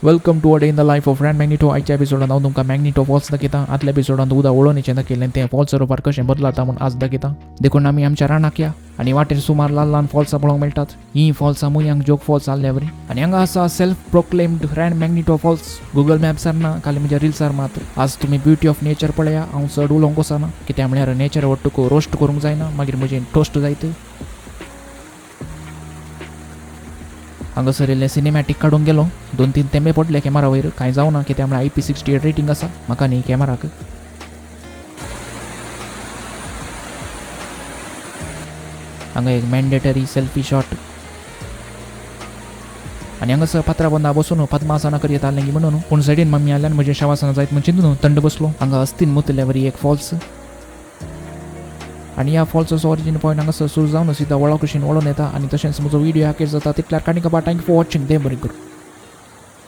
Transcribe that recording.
Welcome to a day in the life of Ran Magneto. आयच्या एपिसोडात हांव तुमकां मॅग्नेटो फॉल्स दाखयता. आदल्या एपिसोडांत उदक वळोवणेचें दाखयलें तें फॉल्स सरोवर कशें बदलाता म्हूण आज दाखयता. देखून आमी आमच्या रानाक या आनी वाटेर सुमार ल्हान ल्हान फॉल्सां पळोवंक मेळटात. हीं फॉल्सां मुयांक जोग फॉल्स आसल्यावरी आनी हांगा आसा सेल्फ प्रोक्लेम्ड रॅन मॅग्नेटो फॉल्स. गुगल मॅप्सार ना, खाली म्हज्या रिल्सार मात्र. आज तुमी ब्युटी ऑफ नेचर पळया. हांव चड उलोवंक वचना कित्याक म्हळ्यार नेचर वट्टुको रोस्ट करूंक जायना, मागीर म्हजें टोस्ट जायत. हांगासर इल्लें सिनेमॅटीक काडूंक गेलो. 2-3 तेंबे पडले कॅमेरा वयर. कांय जावना कित्याक म्हळ्यार IP68 रेटींग आसा म्हाका न्ही कॅमेराक. हांगा एक मॅन्डेटरी सेल्फी शॉट आनी हांगासर फातरा बंदा बसून पद्मासना करीत आसलें म्हणून पूण सायडीन मम्मी आयल्यान म्हजें शवासना जायत म्हणून चिंतून थंड बसलो. हांगा अस्तीन मुतल्यावरी एक फॉल्स आनी ह्या फॉल्साचो ऑरिजीन पॉयंट हांगासर सुरू जावन सिधा वळा कुशीन वळून येता. आनी तशेंच म्हजो व्हिडिओ ह्या जाता तितल्यार काणी कबा थँक्यू फॉर वॉचिंग. देव बरें करूं.